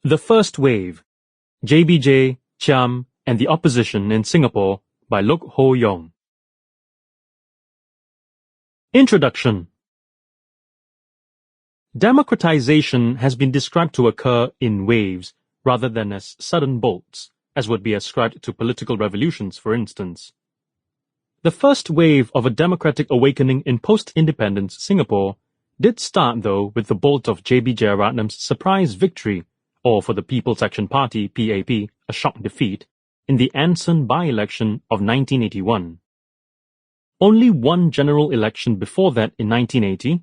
The First Wave, JBJ, Chiam, and the Opposition in Singapore by Loke Hoe Yeong. Introduction. Democratization has been described to occur in waves rather than as sudden bolts, as would be ascribed to political revolutions, for instance. The first wave of a democratic awakening in post-independence Singapore did start, though, with the bolt of JB Jeyaretnam's surprise victory, or for the People's Action Party, PAP, a shock defeat, in the Anson by-election of 1981. Only one general election before that in 1980,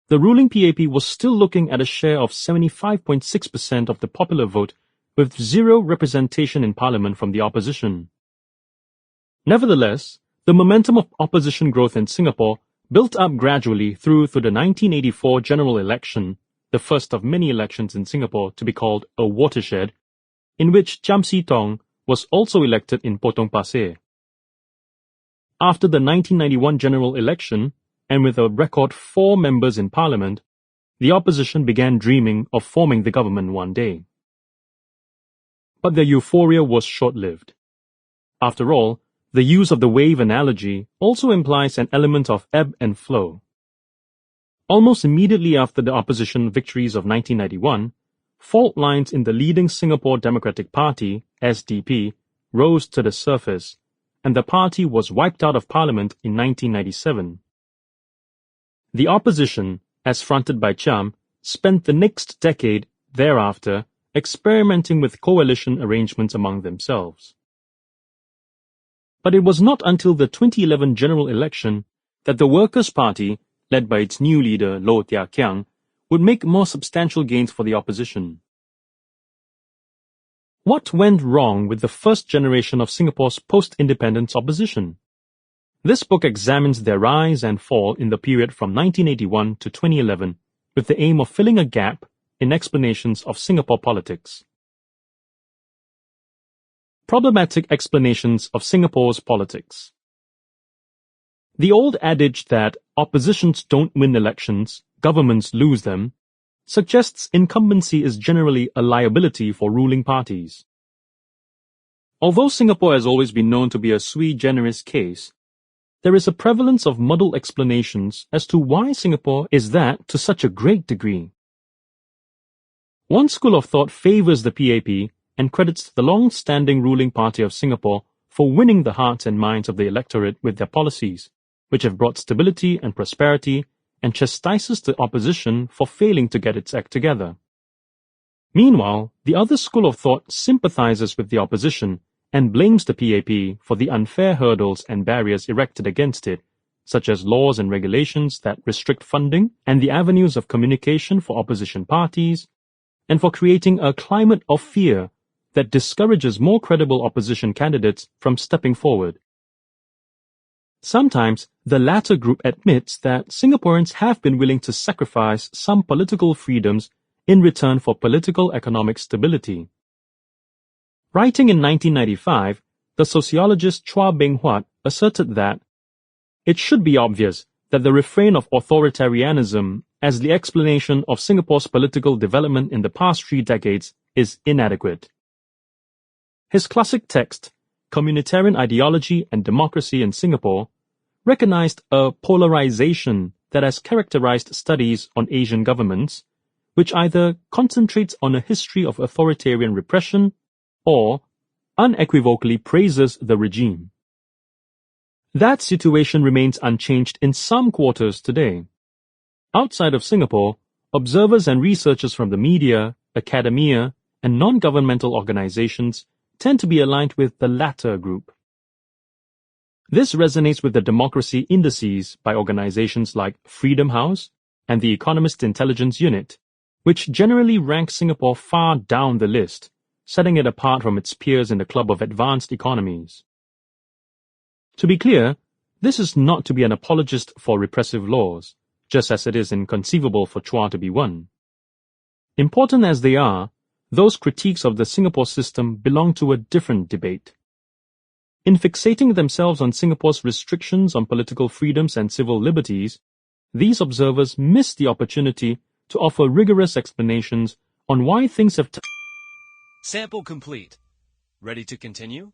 the ruling PAP was still looking at a share of 75.6% of the popular vote with zero representation in parliament from the opposition. Nevertheless, the momentum of opposition growth in Singapore built up gradually through to the 1984 general election, the first of many elections in Singapore to be called a watershed, in which Chiam See Tong was also elected in Potong Pasir. After the 1991 general election, and with a record 4 members in parliament, the opposition began dreaming of forming the government one day. But the euphoria was short-lived. After all, the use of the wave analogy also implies an element of ebb and flow. Almost immediately after the opposition victories of 1991, fault lines in the leading Singapore Democratic Party, SDP, rose to the surface, and the party was wiped out of parliament in 1997. The opposition, as fronted by Chiam, spent the next decade thereafter experimenting with coalition arrangements among themselves. But it was not until the 2011 general election that the Workers' Party, led by its new leader Loke Hoe Yeong, would make more substantial gains for the opposition. What went wrong with the first generation of Singapore's post-independence opposition? This book examines their rise and fall in the period from 1981 to 2011 with the aim of filling a gap in explanations of Singapore politics. Problematic explanations of Singapore's politics. The old adage that oppositions don't win elections, governments lose them, suggests incumbency is generally a liability for ruling parties. Although Singapore has always been known to be a sui generis case, there is a prevalence of muddled explanations as to why Singapore is that to such a great degree. One school of thought favors the PAP and credits the long-standing ruling party of Singapore for winning the hearts and minds of the electorate with their policies, which have brought stability and prosperity, and chastises the opposition for failing to get its act together. Meanwhile, the other school of thought sympathizes with the opposition and blames the PAP for the unfair hurdles and barriers erected against it, such as laws and regulations that restrict funding and the avenues of communication for opposition parties, and for creating a climate of fear that discourages more credible opposition candidates from stepping forward. Sometimes, the latter group admits that Singaporeans have been willing to sacrifice some political freedoms in return for political economic stability. Writing in 1995, the sociologist Chua Beng Huat asserted that it should be obvious that the refrain of authoritarianism as the explanation of Singapore's political development in the past 3 decades is inadequate. His classic text, Communitarian Ideology and Democracy in Singapore, recognized a polarization that has characterized studies on Asian governments, which either concentrates on a history of authoritarian repression or unequivocally praises the regime. That situation remains unchanged in some quarters today. Outside of Singapore, observers and researchers from the media, academia, and non-governmental organizations tend to be aligned with the latter group. This resonates with the democracy indices by organizations like Freedom House and the Economist Intelligence Unit, which generally rank Singapore far down the list, setting it apart from its peers in the club of advanced economies. To be clear, this is not to be an apologist for repressive laws, just as it is inconceivable for Chua to be one. Important as they are, those critiques of the Singapore system belong to a different debate. In fixating themselves on Singapore's restrictions on political freedoms and civil liberties, these observers miss the opportunity to offer rigorous explanations on why things have Sample complete. Ready to continue?